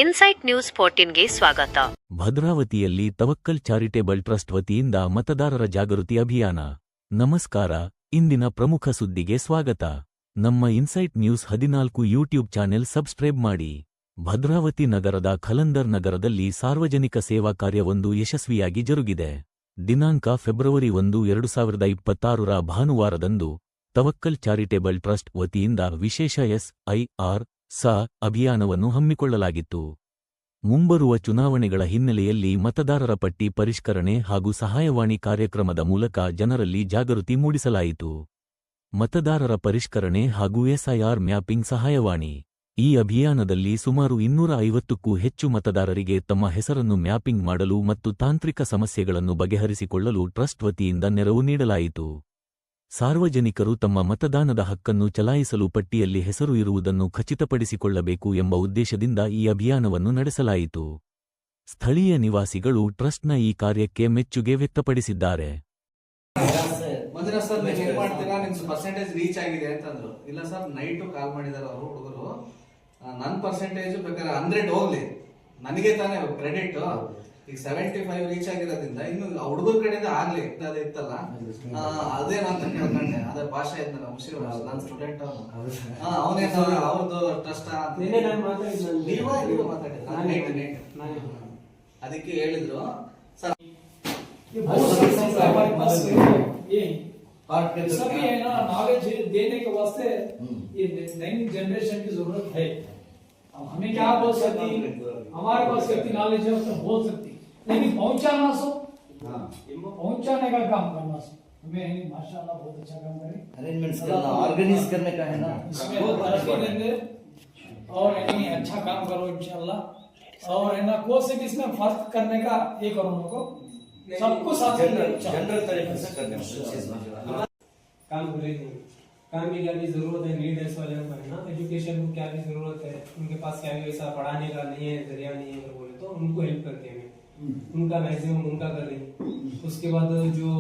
Insight news 14ಗೆ ಸ್ವಾಗತ. ಭದ್ರಾವತಿಯಲ್ಲಿ ತವಕ್ಕಲ್ charitable trust ವತಿಯಿಂದ ಮತದಾರರ ಜಾಗೃತಿ ಅಭಿಯಾನ. ನಮಸ್ಕಾರ, ಇಂದಿನ ಪ್ರಮುಖ ಸುದ್ದಿಗೆ ಸ್ವಾಗತ. ನಮ್ಮ insight news 14 YouTube channel subscribe ಮಾಡಿ. ಭದ್ರಾವತಿ ನಗರದ ಖಲಂದರ್ ನಗರದಲ್ಲಿ ಸಾರ್ವಜನಿಕ ಸೇವಾ ಕಾರ್ಯವೊಂದು ಯಶಸ್ವಿಯಾಗಿ ಜರುಗಿದೆ. ದಿನಾಂಕ ಫೆಬ್ರವರಿ 1, 2026 ಭಾನುವಾರದಂದು ತವಕ್ಕಲ್ ಚಾರಿಟೇಬಲ್ ಟ್ರಸ್ಟ್ ವತಿಯಿಂದ ವಿಶೇಷ SIR ಅಭಿಯಾನವನ್ನು ಹಮ್ಮಿಕೊಳ್ಳಲಾಗಿತ್ತು. ಮುಂಬರುವ ಚುನಾವಣೆಗಳ ಹಿನ್ನೆಲೆಯಲ್ಲಿ ಮತದಾರರ ಪಟ್ಟಿ ಪರಿಷ್ಕರಣೆ ಹಾಗೂ ಸಹಾಯವಾಣಿ ಕಾರ್ಯಕ್ರಮದ ಮೂಲಕ ಜನರಲ್ಲಿ ಜಾಗೃತಿ ಮೂಡಿಸಲಾಯಿತು. ಮತದಾರರ ಪರಿಷ್ಕರಣೆ ಹಾಗೂ SIR ಮ್ಯಾಪಿಂಗ್ ಸಹಾಯವಾಣಿ. ಈ ಅಭಿಯಾನದಲ್ಲಿ ಸುಮಾರು 250ಕ್ಕೂ ಹೆಚ್ಚು ಮತದಾರರಿಗೆ ತಮ್ಮ ಹೆಸರನ್ನು ಮ್ಯಾಪಿಂಗ್ ಮಾಡಲು ಮತ್ತು ತಾಂತ್ರಿಕ ಸಮಸ್ಯೆಗಳನ್ನು ಬಗೆಹರಿಸಿಕೊಳ್ಳಲು ಟ್ರಸ್ಟ್ ವತಿಯಿಂದ ನೆರವು ನೀಡಲಾಯಿತು. ಸಾರ್ವಜನಿಕರು ತಮ್ಮ ಮತದಾನದ ಹಕ್ಕನ್ನು ಚಲಾಯಿಸಲು ಪಟ್ಟಿಯಲ್ಲಿ ಹೆಸರು ಇರುವುದನ್ನು ಖಚಿತಪಡಿಸಿಕೊಳ್ಳಬೇಕು ಎಂಬ ಉದ್ದೇಶದಿಂದ ಈ ಅಭಿಯಾನವನ್ನು ನಡೆಸಲಾಯಿತು. ಸ್ಥಳೀಯ ನಿವಾಸಿಗಳು ಟ್ರಸ್ಟ್ನ ಈ ಕಾರ್ಯಕ್ಕೆ ಮೆಚ್ಚುಗೆ ವ್ಯಕ್ತಪಡಿಸಿದ್ದಾರೆ. ರೀಚ್ ಆಗಿದೆ ಅಂತಂದ್ರು. ಇಲ್ಲ ಸರ್, ನೈಟ್ ಕಾಲ್ ಮಾಡಿದಾರೆ ಅವರು ಹುಡುಗರು. ನನ್ನ ಪರ್ಸೆಂಟೇಜ್ ಬೇಕಾದ್ರೆ 100 ಹೋಗ್ಲಿ, ನನಗೆ ತಾನೇ ಕ್ರೆಡಿಟ್. ಈಗ 75 ರೀಚ್ ಆಗಿರೋದ್ರಿಂದ ಇನ್ನು ಹುಡುಗರ ಕಡೆಯಿಂದ ಆಗ್ಲಿ ಅದೇ ಇತ್ತಲ್ಲ, ಅದೇನಂತ ಕೇಳ್ಕೊಂಡೆ. ಅದೇ ಭಾಷೆ ಇದ್ನಲ್ಲ, ಮುಸ್ಲಿಂ ನನ್ನ ಸ್ಟೂಡೆಂಟ್ ಅವನೇನು ಅವ್ರದ್ದು ಟ್ರಸ್ಟ್ ಅದಕ್ಕೆ ಹೇಳಿದ್ರು ಸರ್. सभी है ना, नॉलेज देने के वास्ते ये नई जनरेशन की जरूरत है. हमें क्या बोल सकती, हमारे पास कितनी नॉलेज है उसमें बोल सकती, लेकिन पहुंचाना सो पहुंचाने का काम करना सो. हमें माशाल्लाह बहुत अच्छा काम करें, अरेंजमेंट्स करना, ऑर्गेनाइज करने का है ना, इसमें बहुत तरक्की देंगे और यानी अच्छा काम करो इंशाल्लाह. और है ना कोशिश इसमें फर्क करने का ये करो, उनको सबको साथ जनरल तरीके से करने काम करेंगे. काम की क्या भी जरूरत है, लीडर्स वाले को है ना, एजुकेशन को क्या भी जरूरत है, उनके पास क्या भी वैसा पढ़ाने का नहीं है, जरिया नहीं है, अगर बोले तो उनको हेल्प करते हैं. उनका मैक्सिमम उनका कर रहे हैं. उसके बाद जो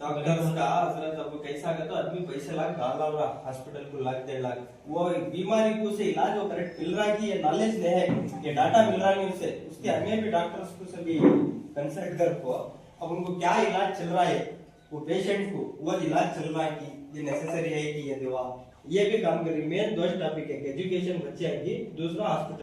डॉक्टर्स का हजरत अब कैसा आगे तो आदमी पैसे लाख डाल रहा हॉस्पिटल को लाख 1.5 लाख, वो बीमारी को से इलाज वो करेक्ट मिल रहा है कि ये नॉलेज नहीं है, ये डाटा मिल रहा नहीं उसे, उसके हमें भी डॉक्टर्स को सभी कंसल्ट कर को अब उनको क्या इलाज चल रहा है, वो पेशेंट को वो इलाज चल रहा है कि ये नेसेसरी है कि ये दवा, ये भी काम करें. मेन 2 टॉपिक है, एजुकेशन बच्चे की, दूसरा हॉस्पिटल.